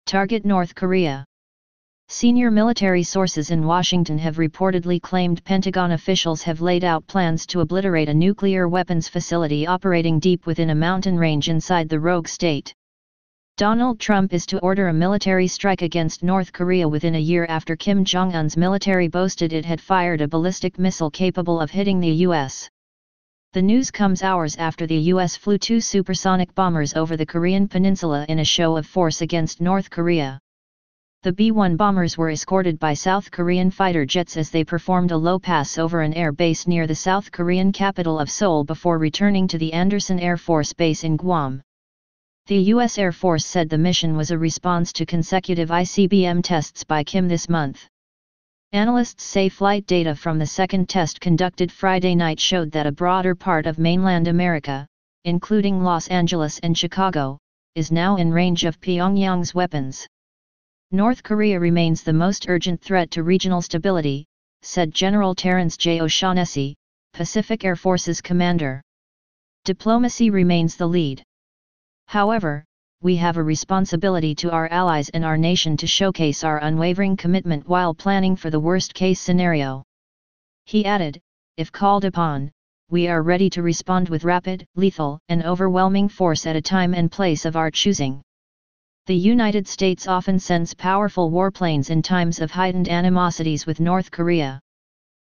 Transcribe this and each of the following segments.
Target North Korea. Senior military sources in Washington have reportedly claimed Pentagon officials have laid out plans to obliterate a nuclear weapons facility operating deep within a mountain range inside the rogue state. Donald Trump is to order a military strike against North Korea within a year after Kim Jong-un's military boasted it had fired a ballistic missile capable of hitting the U.S. The news comes hours after the U.S. flew 2 supersonic bombers over the Korean peninsula in a show of force against North Korea. The B-1 bombers were escorted by South Korean fighter jets as they performed a low pass over an air base near the South Korean capital of Seoul before returning to the Andersen Air Force Base in Guam. The U.S. Air Force said the mission was a response to consecutive ICBM tests by Kim this month. Analysts say flight data from the second test conducted Friday night showed that a broader part of mainland America, including Los Angeles and Chicago, is now in range of Pyongyang's weapons. North Korea remains the most urgent threat to regional stability, said General Terrence J. O'Shaughnessy, Pacific Air Force's commander. Diplomacy remains the lead. However, we have a responsibility to our allies and our nation to showcase our unwavering commitment while planning for the worst-case scenario. He added, if called upon, we are ready to respond with rapid, lethal, and overwhelming force at a time and place of our choosing. The United States often sends powerful warplanes in times of heightened animosities with North Korea.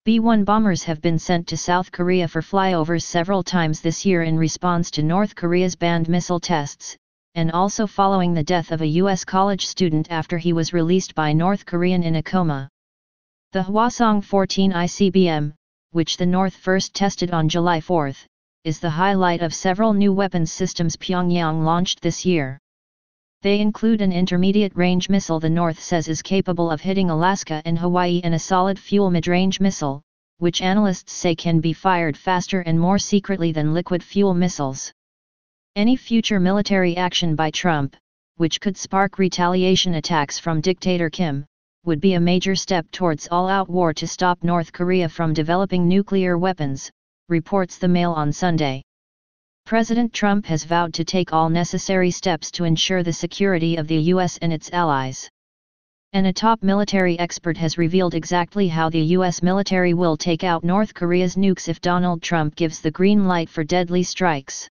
B-1 bombers have been sent to South Korea for flyovers several times this year in response to North Korea's banned missile tests, and also following the death of a U.S. college student after he was released by North Korean in a coma. The Hwasong-14 ICBM, which the North first tested on July 4, is the highlight of several new weapons systems Pyongyang launched this year. They include an intermediate-range missile the North says is capable of hitting Alaska and Hawaii and a solid-fuel mid-range missile, which analysts say can be fired faster and more secretly than liquid-fuel missiles. Any future military action by Trump, which could spark retaliation attacks from dictator Kim, would be a major step towards all-out war to stop North Korea from developing nuclear weapons, reports the Mail on Sunday. President Trump has vowed to take all necessary steps to ensure the security of the U.S. and its allies. And a top military expert has revealed exactly how the U.S. military will take out North Korea's nukes if Donald Trump gives the green light for deadly strikes.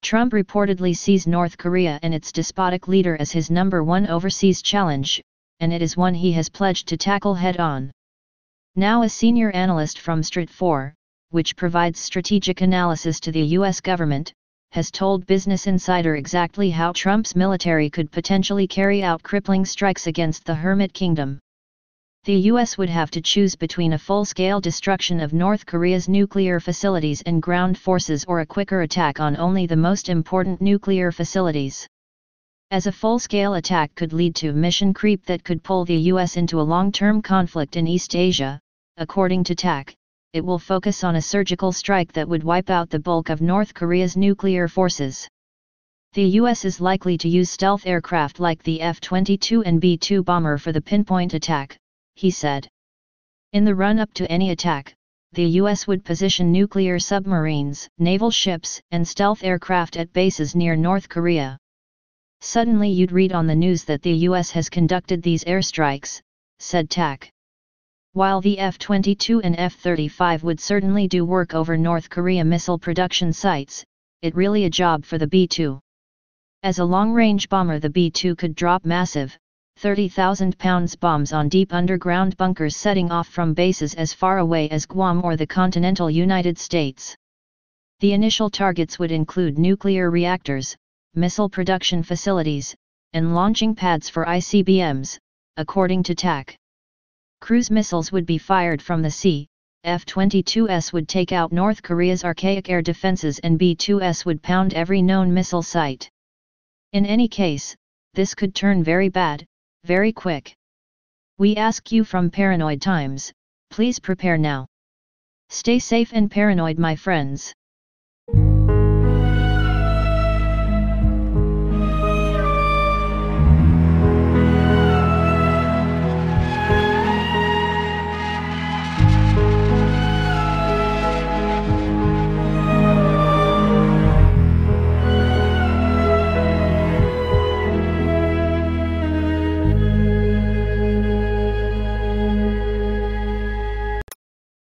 Trump reportedly sees North Korea and its despotic leader as his #1 overseas challenge, and it is one he has pledged to tackle head-on. Now a senior analyst from Strat4, which provides strategic analysis to the U.S. government, has told Business Insider exactly how Trump's military could potentially carry out crippling strikes against the Hermit Kingdom. The U.S. would have to choose between a full-scale destruction of North Korea's nuclear facilities and ground forces or a quicker attack on only the most important nuclear facilities. As a full-scale attack could lead to mission creep that could pull the U.S. into a long-term conflict in East Asia, according to TAC, it will focus on a surgical strike that would wipe out the bulk of North Korea's nuclear forces. The U.S. is likely to use stealth aircraft like the F-22 and B-2 bomber for the pinpoint attack, he said. In the run-up to any attack, the U.S. would position nuclear submarines, naval ships, and stealth aircraft at bases near North Korea. Suddenly you'd read on the news that the U.S. has conducted these airstrikes, said TAC. While the F-22 and F-35 would certainly do work over North Korea missile production sites, it's really a job for the B-2. As a long-range bomber, the B-2 could drop massive, 30,000-pound bombs on deep underground bunkers setting off from bases as far away as Guam or the continental United States. The initial targets would include nuclear reactors, missile production facilities, and launching pads for ICBMs, according to TAC. Cruise missiles would be fired from the sea, F-22s would take out North Korea's archaic air defenses and B-2s would pound every known missile site. In any case, this could turn very bad, very quick. We ask you from Paranoid Times, please prepare now. Stay safe and paranoid, my friends.